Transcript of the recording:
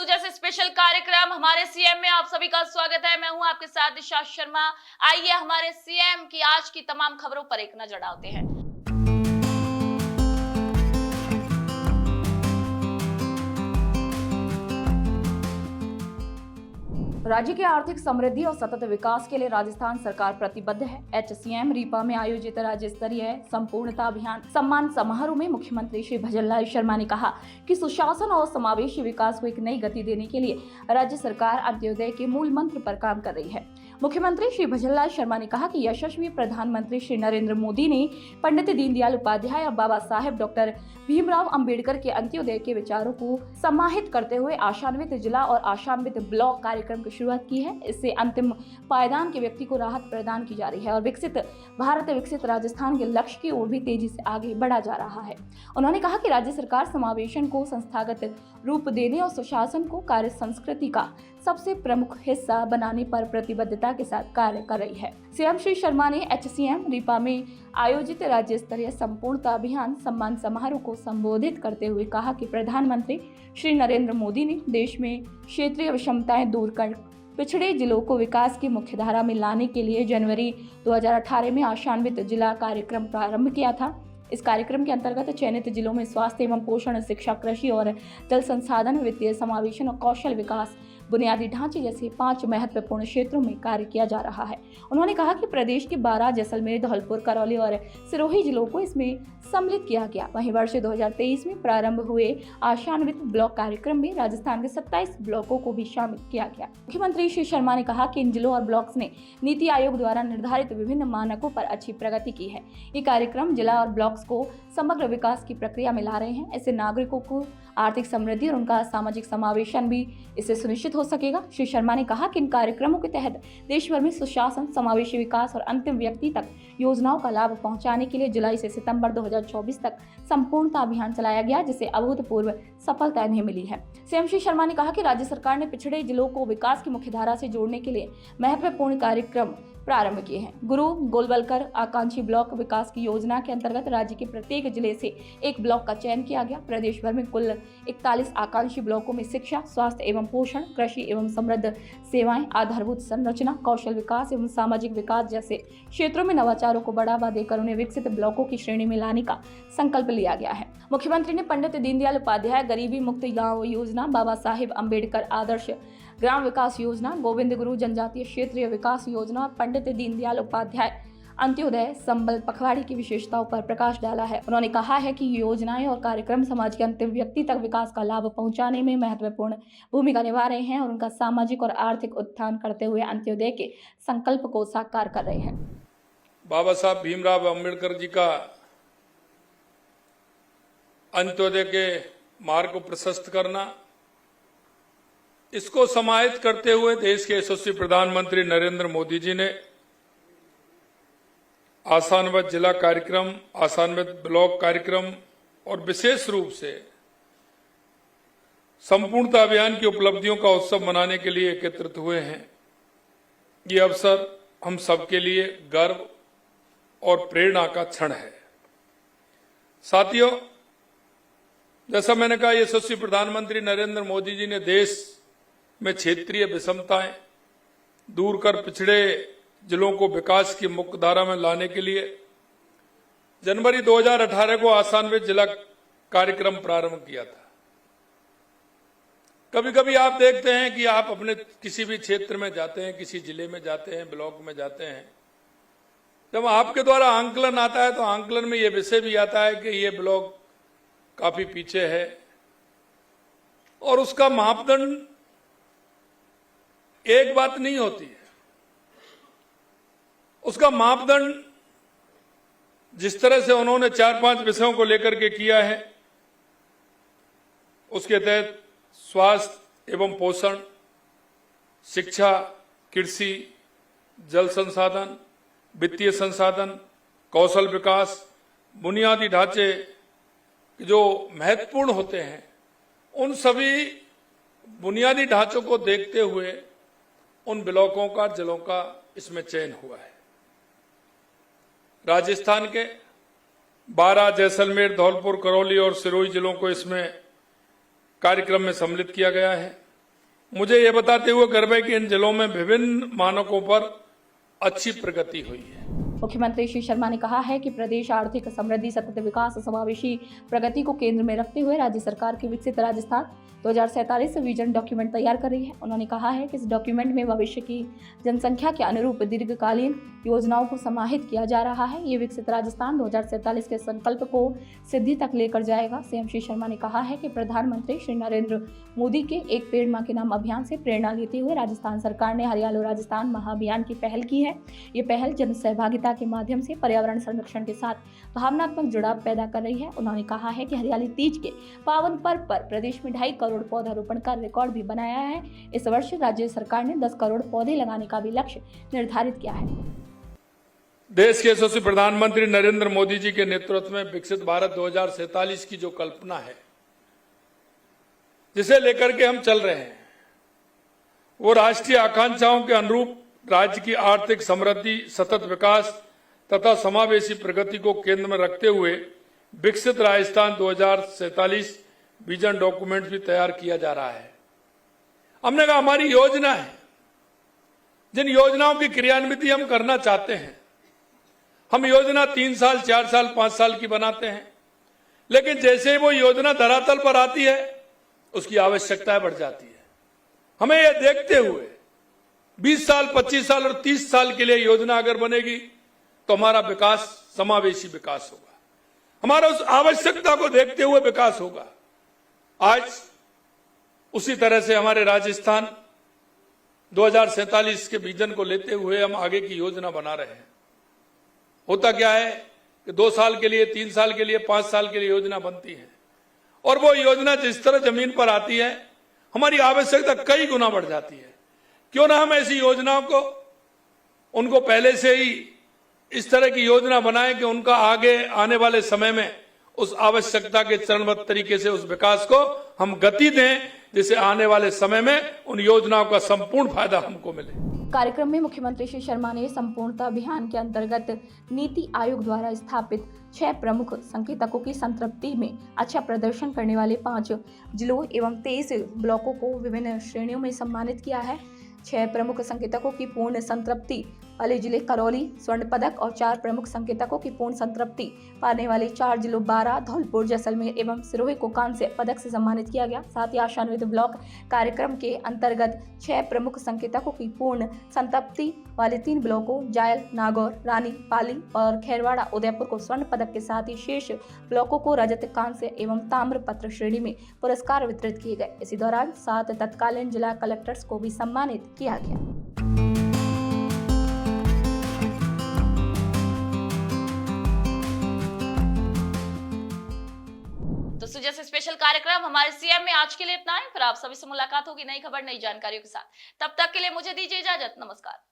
सूजा से स्पेशल कार्यक्रम हमारे सीएम में आप सभी का स्वागत है। मैं हूं आपके साथ दिशा शर्मा। आइए हमारे सीएम की आज की तमाम खबरों पर एक नजर डालते हैं। राज्य की आर्थिक समृद्धि और सतत विकास के लिए राजस्थान सरकार प्रतिबद्ध है। एचसीएम रीपा में आयोजित राज्य स्तरीय संपूर्णता अभियान सम्मान समारोह में मुख्यमंत्री श्री भजनलाल शर्मा ने कहा कि सुशासन और समावेशी विकास को एक नई गति देने के लिए राज्य सरकार अंत्योदय के मूल मंत्र पर काम कर रही है। मुख्यमंत्री श्री भजनलाल शर्मा ने कहा कि यशस्वी प्रधानमंत्री श्री नरेंद्र मोदी ने पंडित दीनदयाल उपाध्याय और बाबा साहेब डॉक्टर भीमराव अंबेडकर के अंत्योदय के विचारों को समाहित करते हुए आशान्वित जिला और आशान्वित ब्लॉक कार्यक्रम की शुरुआत की है। इससे अंतिम पायदान के व्यक्ति को राहत प्रदान की जा रही है और विकसित भारत विकसित राजस्थान के लक्ष्य की ओर भी तेजी से आगे बढ़ा जा रहा है। उन्होंने कहा कि राज्य सरकार समावेशन को संस्थागत रूप देने और सुशासन को कार्य संस्कृति का सबसे प्रमुख हिस्सा बनाने पर प्रतिबद्धता के साथ कार्य कर रही है। सीएम श्री शर्मा ने एचसीएम रीपा में आयोजित राज्य स्तरीय संपूर्णता अभियान सम्मान समारोह को संबोधित करते हुए कहा कि प्रधानमंत्री श्री नरेंद्र मोदी ने देश में क्षेत्रीय विषमताएं दूर कर पिछड़े जिलों को विकास की मुख्यधारा में लाने के लिए जनवरी 2018 में आशान्वित जिला कार्यक्रम प्रारंभ किया था। इस कार्यक्रम के अंतर्गत चयनित जिलों में स्वास्थ्य एवं पोषण, शिक्षा, कृषि और जल संसाधन, वित्तीय समावेशन और कौशल विकास, बुनियादी ढांचे जैसे 5 महत्वपूर्ण क्षेत्रों में कार्य किया जा रहा है। उन्होंने कहा कि प्रदेश के 12 जैसलमेर, धौलपुर, करौली और सिरोही जिलों को इसमें सम्मिलित किया गया। वहीं वर्ष 2023 में प्रारंभ हुए आशान्वित ब्लॉक कार्यक्रम में राजस्थान के 27 ब्लॉकों को भी शामिल किया गया। मुख्यमंत्री श्री शर्मा ने कहा कि इन जिलों और ब्लॉक्स ने नीति आयोग द्वारा निर्धारित विभिन्न मानकों पर अच्छी प्रगति की है। ये कार्यक्रम जिला और ब्लॉक्स को समग्र विकास की प्रक्रिया में ला रहे हैं। ऐसे नागरिकों को आर्थिक समृद्धि और उनका सामाजिक समावेशन भी इससे सुनिश्चित हो सकेगा। श्री शर्मा ने कहा कि इन कार्यक्रमों के तहत देश भर में सुशासन, समावेशी विकास और अंतिम व्यक्ति तक योजनाओं का लाभ पहुंचाने के लिए जुलाई से सितंबर 2024 तक संपूर्णता अभियान चलाया गया, जिसे अभूतपूर्व सफलता इन्हें मिली है। सीएम श्री शर्मा ने कहा कि राज्य सरकार ने पिछड़े जिलों को विकास की मुख्यधारा से जोड़ने के लिए महत्वपूर्ण कार्यक्रम प्रारंभ किए हैं। गुरु गोलवलकर आकांक्षी ब्लॉक विकास की योजना के अंतर्गत राज्य के प्रत्येक जिले से एक ब्लॉक का चयन किया गया। प्रदेश भर में कुल 41 आकांक्षी ब्लॉकों में शिक्षा, स्वास्थ्य एवं पोषण, कृषि एवं समृद्ध सेवाएं, आधारभूत संरचना, कौशल विकास एवं सामाजिक विकास जैसे क्षेत्रों में नवाचारों को बढ़ावा देकर उन्हें विकसित ब्लॉकों की श्रेणी में लाने का संकल्प लिया गया है। मुख्यमंत्री ने पंडित दीनदयाल उपाध्याय गरीबी मुक्त गाँव योजना, बाबा साहेब अम्बेडकर आदर्श ग्राम विकास योजना, गोविंद गुरु जनजातीय क्षेत्रीय विकास योजना, पंडित दीनदयाल उपाध्याय अंत्योदय संबल पखवाड़ी की विशेषताओं पर प्रकाश डाला है। उन्होंने कहा है कि योजनाएं और कार्यक्रम समाज के अंतिम व्यक्ति तक विकास का लाभ पहुंचाने में महत्वपूर्ण भूमिका निभा रहे हैं और उनका सामाजिक और आर्थिक उत्थान करते हुए अंत्योदय के संकल्प को साकार कर रहे हैं। बाबा साहब भीमराव अंबेडकर जी का अंत्योदय के मार्ग को प्रशस्त करना, इसको समाहित करते हुए देश के यशस्वी प्रधानमंत्री नरेंद्र मोदी जी ने आशान्वित जिला कार्यक्रम, आशान्वित ब्लॉक कार्यक्रम और विशेष रूप से संपूर्णता अभियान की उपलब्धियों का उत्सव मनाने के लिए एकत्रित हुए हैं। ये अवसर हम सबके लिए गर्व और प्रेरणा का क्षण है। साथियों, जैसा मैंने कहा, यशस्वी प्रधानमंत्री नरेंद्र मोदी जी ने देश में क्षेत्रीय विषमताएं दूर कर पिछड़े जिलों को विकास की मुख्यधारा में लाने के लिए जनवरी 2018 को आशान्वित जिला कार्यक्रम प्रारंभ किया था। कभी कभी आप देखते हैं कि आप अपने किसी भी क्षेत्र में जाते हैं, किसी जिले में जाते हैं, ब्लॉक में जाते हैं, जब आपके द्वारा आंकलन आता है तो आंकलन में यह विषय भी आता है कि यह ब्लॉक काफी पीछे है और उसका मापदंड एक बात नहीं होती है। उसका मापदंड जिस तरह से उन्होंने 4-5 विषयों को लेकर के किया है, उसके तहत स्वास्थ्य एवं पोषण, शिक्षा, कृषि, जल संसाधन, वित्तीय संसाधन, कौशल विकास, बुनियादी ढांचे जो महत्वपूर्ण होते हैं, उन सभी बुनियादी ढांचों को देखते हुए उन ब्लॉकों का, जिलों का इसमें चयन हुआ है। राजस्थान के 12 जैसलमेर, धौलपुर, करौली और सिरोही जिलों को इसमें कार्यक्रम में सम्मिलित किया गया है। मुझे ये बताते हुए गर्व है कि इन जिलों में विभिन्न मानकों पर अच्छी प्रगति हुई है। मुख्यमंत्री श्री शर्मा ने कहा है कि प्रदेश आर्थिक समृद्धि, सतत विकास, समावेशी प्रगति को केंद्र में रखते हुए राज्य सरकार के विकसित राजस्थान 2047 विजन डॉक्यूमेंट तैयार कर रही है। उन्होंने कहा है कि इस डॉक्यूमेंट में भविष्य की जनसंख्या के अनुरूप दीर्घकालीन योजनाओं को समाहित किया जा रहा है। ये विकसित राजस्थान 2047 के संकल्प को सिद्धि तक लेकर जाएगा। सीएम श्री शर्मा ने कहा है कि प्रधानमंत्री श्री नरेंद्र मोदी के एक पेड़ मां के नाम अभियान से प्रेरणा लेते हुए राजस्थान सरकार ने हरियालो राजस्थान महाअभियान की पहल की है। ये पहल जन सहभागिता के माध्यम से पर्यावरण संरक्षण के साथ भावनात्मक जुड़ाव पैदा कर रही है। उन्होंने कहा है कि हरियाली तीज के पावन पर्व पर प्रदेश में 2.5 करोड़ पौधारोपण का रिकॉर्ड भी बनाया है। इस वर्ष राज्य सरकार ने 10 करोड़ पौधे लगाने का भी लक्ष्य निर्धारित किया है। देश के यशस्वी प्रधानमंत्री नरेंद्र मोदी जी के नेतृत्व में विकसित भारत 2047 की जो कल्पना है, जिसे लेकर के हम चल रहे हैं, वो राष्ट्रीय आकांक्षाओं के अनुरूप राज्य की आर्थिक समृद्धि, सतत विकास तथा समावेशी प्रगति को केंद्र में रखते हुए विकसित राजस्थान 2047 विजन डॉक्यूमेंट भी तैयार किया जा रहा है। हमने कहा हमारी योजना है, जिन योजनाओं की क्रियान्विति हम करना चाहते हैं, हम योजना 3 साल, 4 साल, 5 साल की बनाते हैं, लेकिन जैसे वो योजना धरातल पर आती है उसकी आवश्यकताएं बढ़ जाती है। हमें यह देखते हुए 20 साल, 25 साल और 30 साल के लिए योजना अगर बनेगी तो हमारा विकास समावेशी विकास होगा, हमारा उस आवश्यकता को देखते हुए विकास होगा। आज उसी तरह से हमारे राजस्थान 2047 के विजन को लेते हुए हम आगे की योजना बना रहे हैं। होता क्या है कि 2 साल के लिए, 3 साल के लिए, 5 साल के लिए योजना बनती है और वो योजना जिस तरह जमीन पर आती है हमारी आवश्यकता कई गुना बढ़ जाती है। क्यों ना हम ऐसी योजनाओं को उनको पहले से ही इस तरह की योजना बनाएं कि उनका आगे आने वाले समय में उस आवश्यकता के चरणबद्ध तरीके से उस विकास को हम गति दें, जिससे आने वाले समय में उन योजनाओं का संपूर्ण फायदा हमको मिले। कार्यक्रम में मुख्यमंत्री श्री शर्मा ने संपूर्णता अभियान के अंतर्गत नीति आयोग द्वारा स्थापित 6 प्रमुख संकेतकों की संतृप्ति में अच्छा प्रदर्शन करने वाले 5 जिलों एवं 23 ब्लॉकों को विभिन्न श्रेणियों में सम्मानित किया है। 6 प्रमुख संकेतकों की पूर्ण संतृप्ति वाले जिले करौली स्वर्ण पदक और 4 प्रमुख संकेतकों की पूर्ण संतृप्ति पाने वाले 4 जिलों बारां, धौलपुर, जैसलमेर एवं सिरोही को कांस्य पदक से सम्मानित किया गया। साथ ही आशान्वित ब्लॉक कार्यक्रम के अंतर्गत 6 प्रमुख संकेतकों की पूर्ण संतृप्ति वाले 3 ब्लॉकों जायल, नागौर, रानी, पाली और खैरवाड़ा, उदयपुर को स्वर्ण पदक के साथ ही शेष ब्लॉकों को रजत, कांस्य एवं ताम्र पत्र श्रेणी में पुरस्कार वितरित किए गए। इसी दौरान 7 तत्कालीन जिला कलेक्टर्स को भी सम्मानित किया गया। तो जैसे स्पेशल कार्यक्रम हमारे सीएम में आज के लिए इतना ही। फिर आप सभी से मुलाकात होगी नई खबर, नई जानकारियों के साथ। तब तक के लिए मुझे दीजिए इजाजत। नमस्कार।